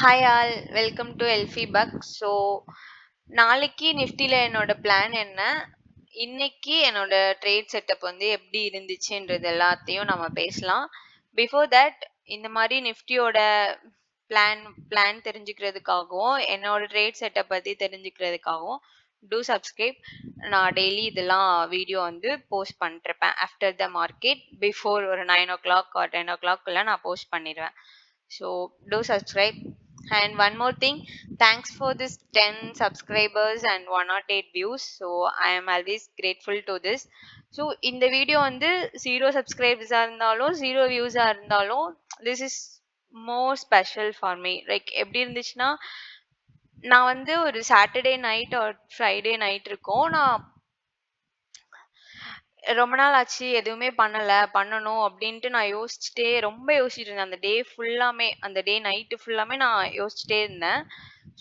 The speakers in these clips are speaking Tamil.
ஹாய் ஆல், வெல்கம் டு எல்ஃபி பக். ஸோ நாளைக்கு நிஃப்டியில் என்னோட பிளான் என்ன, இன்னைக்கு என்னோட ட்ரேட் செட்டப் வந்து எப்படி இருந்துச்சுன்றது எல்லாத்தையும் நம்ம பேசலாம். பிஃபோர் தட் இந்த மாதிரி நிஃப்டியோட பிளான் பிளான் தெரிஞ்சுக்கிறதுக்காகவும் என்னோட ட்ரேட் செட்டப் பற்றி தெரிஞ்சுக்கிறதுக்காகவும் டூ சப்ஸ்கிரைப். நான் டெய்லி இதெல்லாம் வீடியோ வந்து போஸ்ட் பண்ணிருப்பேன். ஆஃப்டர் த மார்க்கெட் பிஃபோர் ஒரு 9 o'clock or 10 o'clock நான் போஸ்ட் பண்ணிடுவேன். So do subscribe. And one more thing, thanks for this 10 subscribers and 108 views. So I am always grateful to this. So இந்த வீடியோ வந்து 0 subscribers இருந்தாலும் 0 views இருந்தாலும் this is more special for me. Like எப்படி இருந்துச்சுன்னா, நான் வந்து ஒரு சாட்டர்டே நைட் ஒரு ஃப்ரைடே நைட் இருக்கும், நான் ரொம்ப நாள் ஆச்சு எதுவுமே பண்ணணும் அப்படின்ட்டு நான் ரொம்ப யோசிச்சுட்டு இருந்தேன். அந்த டே ஃபுல்லாமே, அந்த டே நைட்டு ஃபுல்லாமே நான் யோசிச்சுட்டே இருந்தேன்.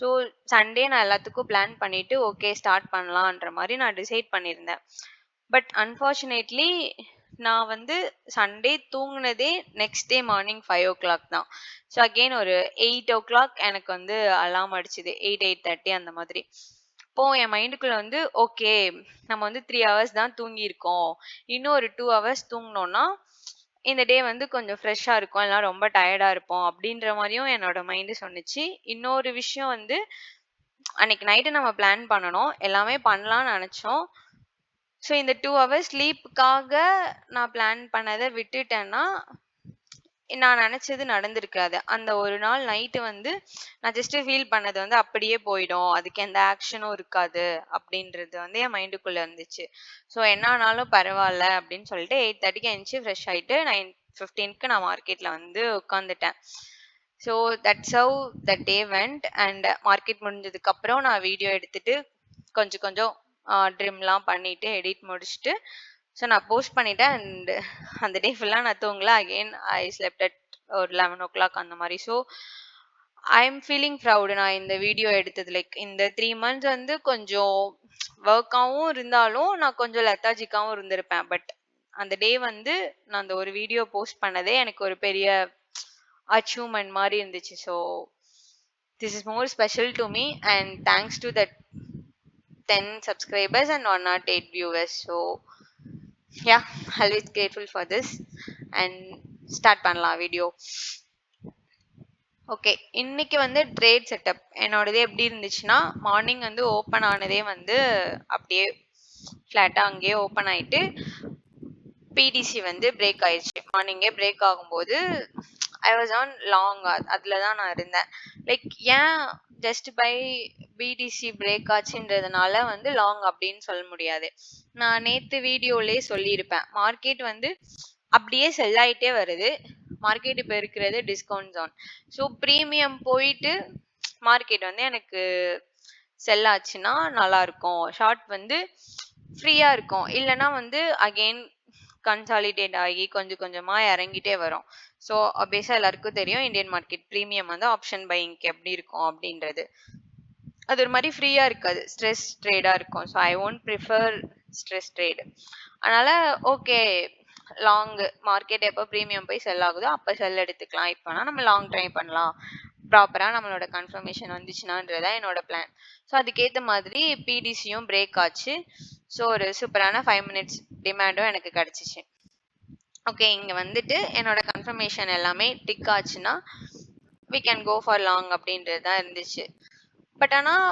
ஸோ சண்டே நான் எல்லாத்துக்கும் பிளான் பண்ணிட்டு ஓகே ஸ்டார்ட் பண்ணலான்ற மாதிரி நான் டிசைட் பண்ணியிருந்தேன். பட் அன்ஃபார்ச்சுனேட்லி நான் வந்து சண்டே தூங்குனதே நெக்ஸ்ட் டே மார்னிங் 5 o'clock தான். ஸோ அகெயின் ஒரு 8 o'clock எனக்கு வந்து அலாம் அடிச்சுது, 8:30 அந்த மாதிரி. இப்போ என் மைண்டுக்குள்ள வந்து ஓகே நம்ம வந்து 3 hours தான் தூங்கியிருக்கோம், இன்னும் ஒரு 2 hours தூங்கினோம்னா இந்த டே வந்து கொஞ்சம் ஃப்ரெஷ்ஷா இருக்கும், எல்லாம் ரொம்ப டயர்டா இருப்போம் அப்படின்ற மாதிரியும் என்னோட மைண்டு சொன்னுச்சு. இன்னொரு விஷயம் வந்து அன்னைக்கு நைட்டு நம்ம பிளான் பண்ணணும், எல்லாமே பண்ணலாம்னு நினைச்சோம். ஸோ இந்த 2 hours ஸ்லீப்புக்காக நான் பிளான் பண்ணதை விட்டுட்டேன்னா நான் நினைச்சது நடந்திருக்காது. அந்த ஒரு நாள் நைட்டு வந்து நான் ஜஸ்ட் ஃபீல் பண்ணது வந்து அப்படியே போயிடும், அதுக்கு எந்த ஆக்ஷனும் இருக்காது அப்படின்றது வந்து என் மைண்டுக்குள்ள இருந்துச்சு. ஸோ என்ன ஆனாலும் பரவாயில்ல அப்படின்னு சொல்லிட்டு 8:30க்கு எழுந்துச்சு ஃப்ரெஷ் ஆயிட்டு 9:15க்கு நான் மார்க்கெட்ல வந்து உட்காந்துட்டேன். So that's how the day went. And market முடிஞ்சதுக்கு அப்புறம் நான் வீடியோ எடுத்துட்டு கொஞ்சம் கொஞ்சம் ட்ரிம்லாம் பண்ணிட்டு எடிட் முடிச்சுட்டு ஸோ நான் போஸ்ட் பண்ணிட்டேன். அண்ட் அந்த டே ஃபுல்லாக நான் தூங்கல. அகெயின் ஐ ஸ்லெப்ட் அட் ஒரு 11 o'clock அந்த மாதிரி. So I am feeling proud. நான் இந்த வீடியோ எடுத்தது லைக் இந்த 3 months வந்து கொஞ்சம் ஒர்க்காகவும் இருந்தாலும் நான் கொஞ்சம் லெத்தாஜிக்காகவும் இருந்திருப்பேன். பட் அந்த டே வந்து நான் அந்த ஒரு வீடியோ போஸ்ட் பண்ணதே எனக்கு ஒரு பெரிய அச்சீவ்மெண்ட் மாதிரி இருந்துச்சு. So this is more special to me and thanks to that 10 subscribers and 108 viewers. So yeah, always grateful for this. And start பண்ணலாம் வீடியோ. ஓகே, இன்னைக்கு வந்து ட்ரேட் செட்டப் என்னோடதே எப்படி இருந்துச்சுன்னா, மார்னிங் வந்து ஓப்பன் ஆனதே வந்து அப்படியே ஃப்ளாட்டாக அங்கேயே ஓப்பன் ஆயிட்டு பிடிசி வந்து பிரேக் ஆயிடுச்சு. மார்னிங்கே பிரேக் ஆகும்போது ஐ வாஸ் ஆன் லாங், அதில் தான் நான் இருந்தேன். லைக் ஏன் ஜஸ்ட் பை பிடிசி பிரேக் ஆச்சுன்றதுனால வந்து லாங் அப்படின்னு சொல்ல முடியாது. நான் நேற்று வீடியோலேயே சொல்லியிருப்பேன், மார்க்கெட் வந்து அப்படியே செல் ஆகிட்டே வருது. மார்க்கெட் இப்போ இருக்கிறது டிஸ்கவுண்ட் ஜோன். ஸோ ப்ரீமியம் போயிட்டு மார்க்கெட் வந்து எனக்கு செல் ஆச்சுன்னா நல்லா இருக்கும், ஷார்ட் வந்து ஃப்ரீயா இருக்கும். இல்லைன்னா வந்து அகெயின் கன்சாலிடேட் ஆகி கொஞ்சம் கொஞ்சமா இறங்கிட்டே வரும். ஸோ ஆப்வியஸா எல்லாருக்கும் தெரியும் இந்தியன் மார்க்கெட் ப்ரீமியம் வந்து ஆப்ஷன் பையிங்க்கு எப்படி இருக்கும் அப்படின்றது. அது ஒரு மாதிரி ஃப்ரீயா இருக்காது, ஸ்ட்ரெஸ் ட்ரேடா இருக்கும். So I won't prefer stress trade. அதனால ஓகே, லாங் மார்க்கெட் எப்போ ப்ரீமியம் போய் செல் ஆகுதோ அப்போ செல் எடுத்துக்கலாம், இப்போனா நம்ம லாங் ட்ரை பண்ணலாம், ப்ராப்பராக நம்மளோட கன்ஃபர்மேஷன் வந்துச்சுனான்றதான் என்னோட பிளான். ஸோ அதுக்கேற்ற மாதிரி பிடிசியும் பிரேக் ஆச்சு. ஸோ ஒரு சூப்பரான 5 minutes டிமாண்டும் எனக்கு கிடச்சிச்சு. ஓகே, இங்கே வந்துட்டு என்னோட கன்ஃபர்மேஷன் எல்லாமே டிக் ஆச்சுன்னா we can go for long அப்படின்றது தான் இருந்துச்சு. பட் ஆனால்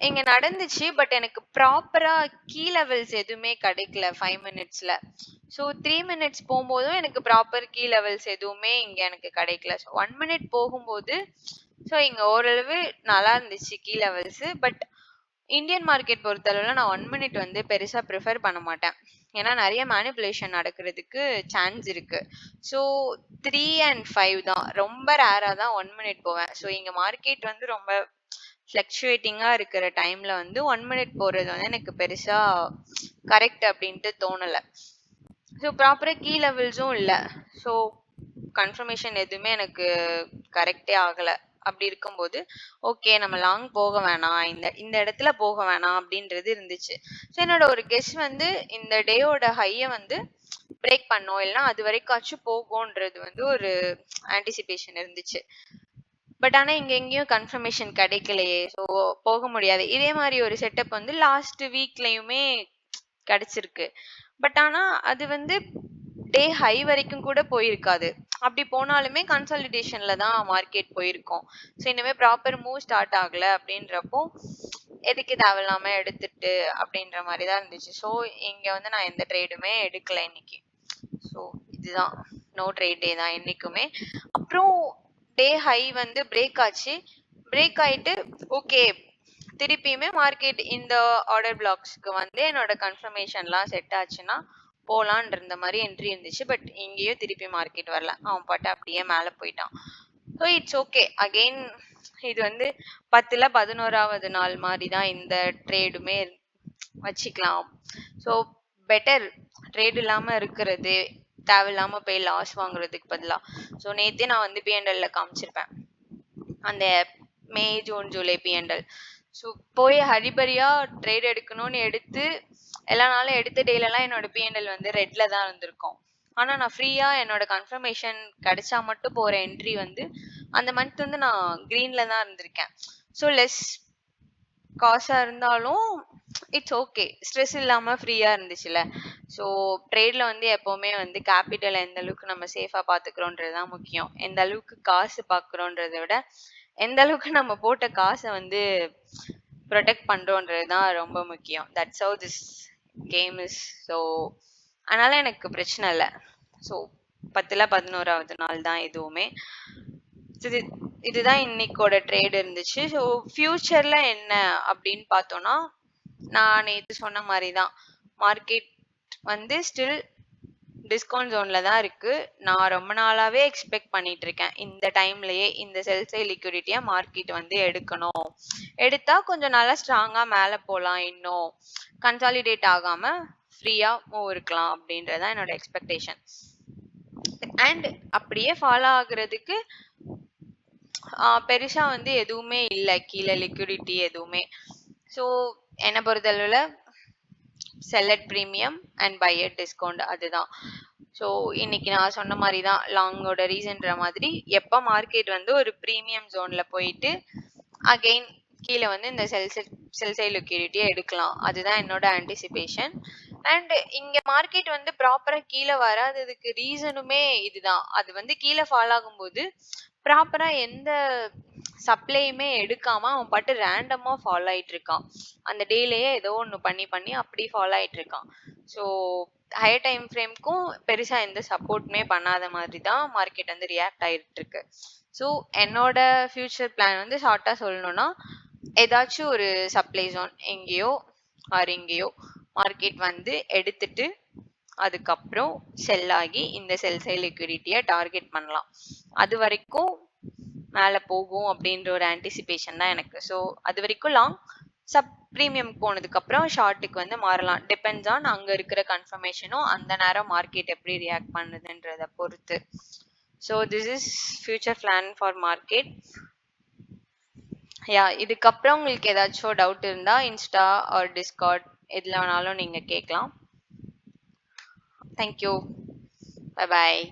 இங்கே நடந்துச்சு, பட் எனக்கு ப்ராப்பராக கீ லெவல்ஸ் எதுவுமே கிடைக்கல 5 minutesல. ஸோ 3 minutes போகும்போதும் எனக்கு ப்ராப்பர் கீ லெவல்ஸ் எதுவுமே இங்கே எனக்கு கிடைக்கல. ஸோ 1 minute போகும்போது ஸோ இங்கே ஓரளவு நல்லா இருந்துச்சு key levels. But Indian market பொறுத்தளவில் நான் 1 minute வந்து பெருசாக ப்ரிஃபர் பண்ண மாட்டேன், ஏன்னா நிறைய மேனிப்புலேஷன் நடக்கிறதுக்கு சான்ஸ் இருக்கு. ஸோ 3 and 5 தான், ரொம்ப ரேராக தான் 1 minute போவேன். ஸோ இங்கே மார்க்கெட் வந்து ரொம்ப ஃப்ளக்சுவேட்டிங்காக இருக்கிற டைமில் வந்து 1 minute போகிறது வந்து எனக்கு பெருசாக கரெக்ட் அப்படின்ட்டு தோணலை. ஸோ ப்ராப்பராக கீ லெவல்ஸும் இல்லை. ஸோ கன்ஃபர்மேஷன் எதுவுமே எனக்கு கரெக்டே ஆகலை. அப்படி இருக்கும்போது ஓகே நம்ம லாங் போக வேணாம், இந்த இடத்துல போக வேணாம் அப்படின்றது இருந்துச்சு. ஸோ என்னோட ஒரு கெஸ் வந்து இந்த டேயோட ஹையை வந்து பிரேக் பண்ணோம், இல்லைன்னா அது வரைக்காச்சும் போகும்ன்றது வந்து ஒரு ஆன்டிசிபேஷன் இருந்துச்சு. பட் ஆனா இங்க எங்கேயும் கன்ஃபர்மேஷன் கிடைக்கலையே. ஸோ போக முடியாது. இதே மாரி ஒரு செட்டப் வந்து லாஸ்ட் வீக்லயுமே கிடைச்சிருக்கு. பட் ஆனா அது வந்து டே ஹை வரைக்கும் கூட போயிருக்காது. அப்படி போனாலுமே கன்சாலிடேஷன்ல தான் மார்க்கெட் போயிருக்கும். ஸோ இனிமே ப்ராப்பர் மூவ் ஸ்டார்ட் ஆகல அப்படின்றப்போ எதுக்கு தேவையில்லாம எடுத்துட்டு அப்படின்ற மாதிரி தான் இருந்துச்சு. ஸோ இங்க வந்து நான் எந்த ட்ரேடுமே எடுக்கல இன்னைக்கு. ஸோ இதுதான் நோ ட்ரேட் டே தான் இன்னைக்குமே. அப்புறம் டே ஹை வந்து பிரேக் ஆச்சு. பிரேக் ஆயிட்டு ஓகே திருப்பியுமே மார்க்கெட் இந்த ஆர்டர் பிளாக்ஸ்க்கு வந்து என்னோட கன்ஃபர்மேஷன்லாம் செட் ஆச்சுன்னா போலான் இருந்த மாதிரி என்ட்ரி இருந்துச்சு. பட் இங்கேயும் திருப்பி மார்க்கெட் வரல. அவன் பாட்டு அப்படியே மேல போயிட்டான். So it's okay. அகெயின் இது வந்து 10ல் 11வது நாள் மாதிரி தான் இந்த ட்ரேடுமே வச்சுக்கலாம். ஸோ பெட்டர் ட்ரேட் இல்லாம இருக்கிறது, தேவையில்லாம போய் லாஸ் வாங்குறதுக்கு பதிலா. ஸோ நேத்தே நான் வந்து பிஎன்எல்ல காமிச்சிருப்பேன் அந்த May June July PNL. So போய் ஹரிபரியா ட்ரேட் எடுக்கணும்னு எடுத்து எல்லா நாளும் எடுத்த டேலெல்லாம் என்னோட பிஎன்எல் வந்து ரெட்ல தான் இருந்திருக்கும். ஆனா நான் ஃப்ரீயா என்னோட கன்ஃபர்மேஷன் கிடைச்சா மட்டும் போற என்ட்ரி வந்து அந்த மந்த் வந்து நான் கிரீன்ல தான் இருந்திருக்கேன். ஸோ லெஸ் காசா இருந்தாலும் இட்ஸ் ஓகே. ஸ்ட்ரெஸ் இல்லாம ஃப்ரீயா இருந்துச்சுல. ஸோ ட்ரேட்ல வந்து எப்பவுமே வந்து கேபிட்டல் எந்த அளவுக்கு நம்ம சேஃபா பாத்துக்கிறோன்றது தான் முக்கியம். எந்த அளவுக்கு காசு பாக்குறோன்றதை விட எந்த அளவுக்கு நம்ம போட்ட காசை வந்து ப்ரொடெக்ட் பண்றோன்றது தான் ரொம்ப முக்கியம். That's how this game is. So அதனால எனக்கு பிரச்சனை இல்லை. ஸோ 10ல் 11வது நாள் தான் இதுவுமே. இதுதான் இன்னைக்கோட ட்ரேட் இருந்துச்சு. ஸோ ஃபியூச்சர்ல என்ன அப்படின்னு பார்த்தோம்னா நான் நேற்று சொன்ன மாதிரி தான் மார்க்கெட் வந்து ஸ்டில் டிஸ்கவுண்ட் ஜோன்ல தான் இருக்கு. நான் ரொம்ப நாளாவே எக்ஸ்பெக்ட் பண்ணிட்டு இருக்கேன் இந்த டைம்லயே இந்த செல் சைட் லிக்விடிட்டியா மார்க்கெட் வந்து எடுக்கணும். எடுத்தா கொஞ்சம் நல்லா ஸ்ட்ராங்கா மேல போலாம், இன்னும் கன்சாலிடேட் ஆகாம ஃப்ரீயா மூவ் இருக்கலாம் அப்படின்றதான் என்னோட எக்ஸ்பெக்டேஷன். அண்ட் அப்படியே ஃபாலோ ஆகுறதுக்கு பெருசா வந்து எதுவுமே இல்லை கீழே லிக்விடிட்டி எதுவுமே. ஸோ என்னை பொறுத்தளவுல sell at premium and buy at discount அதுதான். ஸோ இன்னைக்கு நான் சொன்ன மாதிரி தான் லாங்கோட ரீசன்ற மாதிரி எப்போ மார்க்கெட் வந்து ஒரு ப்ரீமியம் ஜோன்ல போயிட்டு அகெயின் கீழே வந்து இந்த செல் சைட் லிக்விடிட்டியை எடுக்கலாம். அதுதான் என்னோட ஆன்டிசிபேஷன். அண்ட் இங்க மார்க்கெட் வந்து ப்ராப்பரா கீழே வராததுக்கு ரீசனுமே இதுதான். அது வந்து கீழே ஃபால் ஆகும்போது ப்ராப்பரா எந்த சப்ளையுமே எடுக்காம அவன் பாட்டு ரேண்டமா ஃபாலோ ஆயிட்டு இருக்கான். அந்த டேலயே ஏதோ ஒன்று பண்ணி பண்ணி அப்படி ஃபாலோ ஆயிட்டு இருக்கான். ஸோ ஹையர் டைம் ஃப்ரேம்க்கும் பெருசா எந்த சப்போர்ட்டுமே பண்ணாத மாதிரி தான் மார்க்கெட் வந்து ரியாக்ட் ஆயிட்டு இருக்கு. ஸோ என்னோட ஃபியூச்சர் பிளான் வந்து ஷார்ட்டா சொல்லணும்னா ஏதாச்சும் ஒரு சப்ளை ஜோன் எங்கேயோ ஆர் எங்கேயோ மார்க்கெட் வந்து எடுத்துட்டு அதுக்கப்புறம் செல் ஆகி இந்த செல் சைட் லிக்விடிட்டியை டார்கெட் பண்ணலாம். அது வரைக்கும் மேலே போகும் அப்படின்ற ஒரு ஆன்டிசிபேஷன் தான் எனக்கு. ஸோ அது வரைக்கும் லாங், சப் ப்ரீமியம் போனதுக்கு அப்புறம் ஷார்ட்டுக்கு வந்து மாறலாம். டிபெண்ட்ஸ் ஆன் அங்க இருக்கிற கன்ஃபர்மேஷனும் அந்த நேரம் மார்க்கெட் எப்படி ரியாக்ட் பண்ணுதுன்றத பொறுத்து. So this is future plan for market. Yeah இதுக்கப்புறம் உங்களுக்கு ஏதாச்சும் டவுட் இருந்தா இன்ஸ்டா ஆர் டிஸ்கார்ட் எதுல வேணாலும் நீங்க கேட்கலாம். தேங்க்யூ. Bye bye.